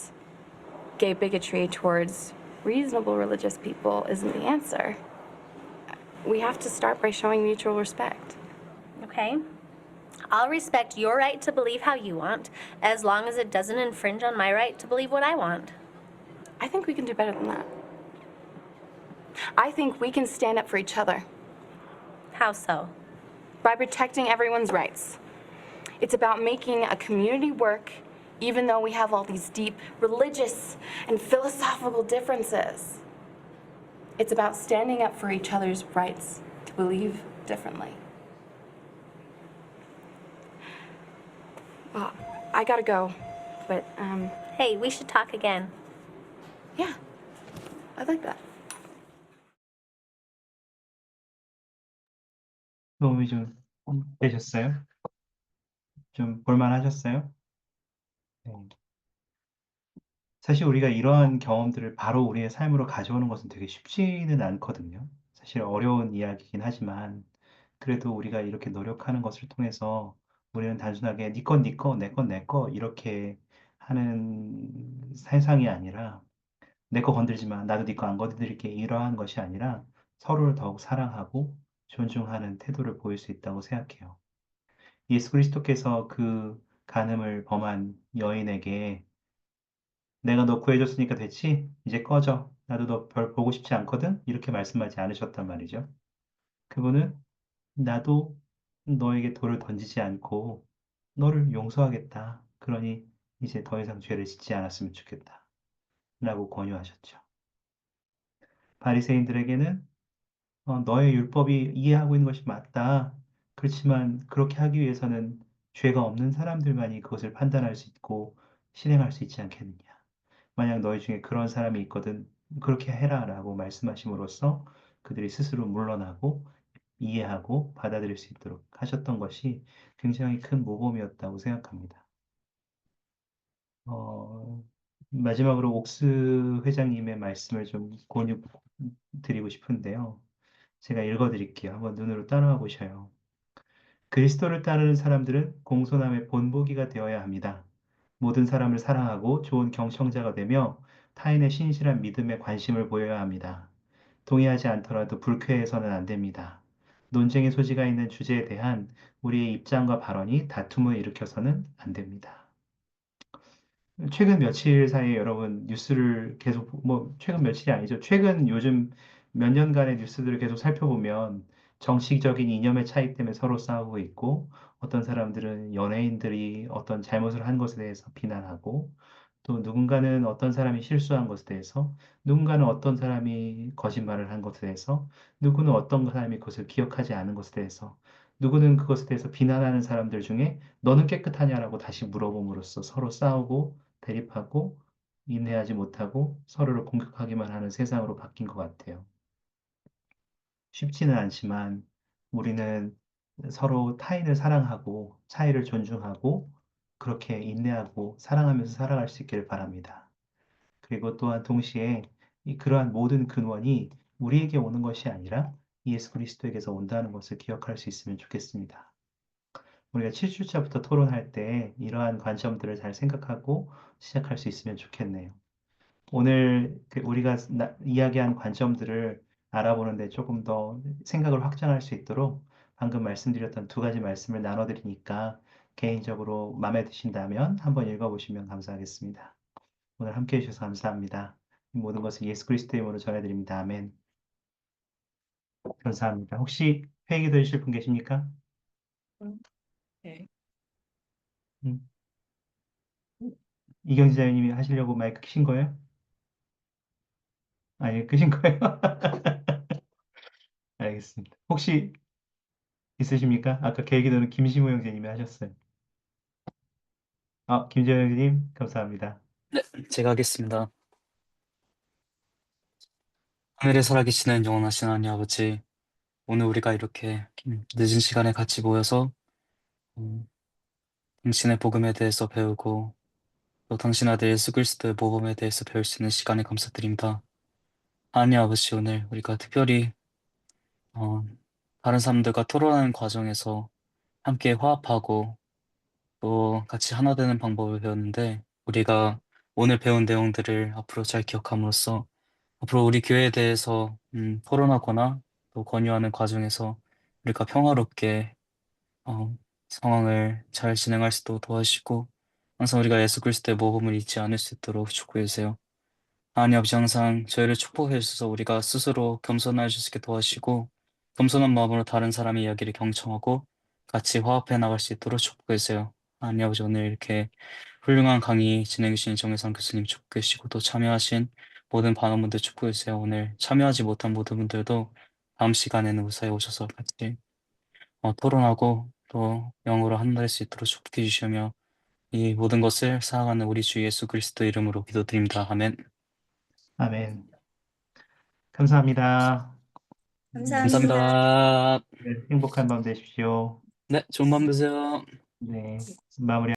gay bigotry towards reasonable religious people isn't the answer. We have to start by showing mutual respect. okay? I'll respect your right to believe how you want, as long as it doesn't infringe on my right to believe what I want. I think we can do better than that. I think we can stand up for each other How so? by protecting everyone's rights. It's about making a community work, even though we have all these deep religious and philosophical differences. It's about standing up for each other's rights to believe differently. Well, I gotta go, but Hey, we should talk again. yeah, I'd like that. 도움이 좀 되셨어요? 좀 볼만하셨어요? 네. 사실 우리가 이러한 경험들을 바로 우리의 삶으로 가져오는 것은 되게 쉽지는 않거든요. 사실 어려운 이야기이긴 하지만 그래도 우리가 이렇게 노력하는 것을 통해서 우리는 단순하게 네 건 네 거, 내 건 내 거 이렇게 하는 세상이 아니라 내 거 건들지 마, 나도 네 거 안 건드릴게 이러한 것이 아니라 서로를 더욱 사랑하고 존중하는 태도를 보일 수 있다고 생각해요. 예수 그리스도께서 그 간음을 범한 여인에게 내가 너 구해줬으니까 됐지? 이제 꺼져. 나도 너 별 보고 싶지 않거든? 이렇게 말씀하지 않으셨단 말이죠. 그분은 나도 너에게 돌을 던지지 않고 너를 용서하겠다. 그러니 이제 더 이상 죄를 짓지 않았으면 좋겠다. 라고 권유하셨죠. 바리새인들에게는 너의 율법이 이해하고 있는 것이 맞다. 그렇지만 그렇게 하기 위해서는 죄가 없는 사람들만이 그것을 판단할 수 있고 실행할 수 있지 않겠느냐. 만약 너희 중에 그런 사람이 있거든 그렇게 해라라고 말씀하심으로써 그들이 스스로 물러나고 이해하고 받아들일 수 있도록 하셨던 것이 굉장히 큰 모범이었다고 생각합니다. 어, 마지막으로 옥스 회장님의 말씀을 좀 권유 드리고 싶은데요. 제가 읽어드릴게요. 한번 눈으로 따라와 보셔요. 그리스도를 따르는 사람들은 공손함의 본보기가 되어야 합니다. 모든 사람을 사랑하고 좋은 경청자가 되며 타인의 신실한 믿음에 관심을 보여야 합니다. 동의하지 않더라도 불쾌해서는 안 됩니다. 논쟁의 소지가 있는 주제에 대한 우리의 입장과 발언이 다툼을 일으켜서는 안 됩니다. 최근 며칠 사이에 여러분 뉴스를 계속 뭐 최근 며칠이 아니죠. 최근 요즘 몇 년간의 뉴스들을 계속 살펴보면 정치적인 이념의 차이 때문에 서로 싸우고 있고 어떤 사람들은 연예인들이 어떤 잘못을 한 것에 대해서 비난하고 또 누군가는 어떤 사람이 실수한 것에 대해서 누군가는 어떤 사람이 거짓말을 한 것에 대해서 누구는 어떤 사람이 그것을 기억하지 않은 것에 대해서 누구는 그것에 대해서 비난하는 사람들 중에 너는 깨끗하냐라고 다시 물어봄으로써 서로 싸우고 대립하고 인내하지 못하고 서로를 공격하기만 하는 세상으로 바뀐 것 같아요. 쉽지는 않지만 우리는 서로 타인을 사랑하고 차이를 존중하고 그렇게 인내하고 사랑하면서 살아갈 수 있기를 바랍니다. 그리고 또한 동시에 그러한 모든 근원이 우리에게 오는 것이 아니라 예수 그리스도에게서 온다는 것을 기억할 수 있으면 좋겠습니다. 우리가 7주차부터 토론할 때 이러한 관점들을 잘 생각하고 시작할 수 있으면 좋겠네요. 오늘 우리가 이야기한 관점들을 알아보는데 조금 더 생각을 확장할 수 있도록 방금 말씀드렸던 두 가지 말씀을 나눠드리니까 개인적으로 마음에 드신다면 한번 읽어보시면 감사하겠습니다. 오늘 함께 해주셔서 감사합니다. 이 모든 것을 예수 그리스도의 이름으로 전해드립니다. 아멘. 감사합니다. 혹시 회개 되실 분 계십니까? 네. 음, 이경지 자매님이 하시려고 마이크 켜신 거예요? 아니, 끄신 거예요? 알겠습니다. 혹시 있으십니까? 아까 계기도는 김시무 형제님이 하셨어요. 김재현 형제님, 감사합니다. 네, 제가 하겠습니다. 하늘에 살아계시는 영원하신 하나님 아버지, 오늘 우리가 이렇게 늦은 시간에 같이 모여서 당신의 복음에 대해서 배우고 또 당신 아들 예수 그리스도의 모범에 대해서 배울 수 있는 시간에 감사드립니다. 하나님 아버지, 오늘 우리가 특별히 다른 사람들과 토론하는 과정에서 함께 화합하고 또 같이 하나 되는 방법을 배웠는데 우리가 오늘 배운 내용들을 앞으로 잘 기억함으로써 앞으로 우리 교회에 대해서 토론하거나 또 권유하는 과정에서 우리가 평화롭게 상황을 잘 진행할 수도 도와주시고 항상 우리가 예수 그리스도의 모범을 잊지 않을 수 있도록 축복해 주세요. 하나님 아버지 항상 저희를 축복해 주셔서 우리가 스스로 겸손할 수 있게 도와주시고 겸손한 마음으로 다른 사람의 이야기를 경청하고 같이 화합해 나갈 수 있도록 축복해 주세요. 하나님 아버지 오늘 이렇게 훌륭한 강의 진행해 주신 정혜성 교수님 축복해 주시고 또 참여하신 모든 반원분들 축복해 주세요. 오늘 참여하지 못한 모든 분들도 다음 시간에는 무사히 오셔서 같이 토론하고 또 영어로 한달할 수 있도록 축복해 주시며 이 모든 것을 사랑하는 우리 주 예수 그리스도 이름으로 기도드립니다. 아멘. 아멘. 감사합니다. 감사합니다. 감사합니다. 네, 행복한 밤 되십시오. 네, 좋은 밤 되세요. 네, 마무리.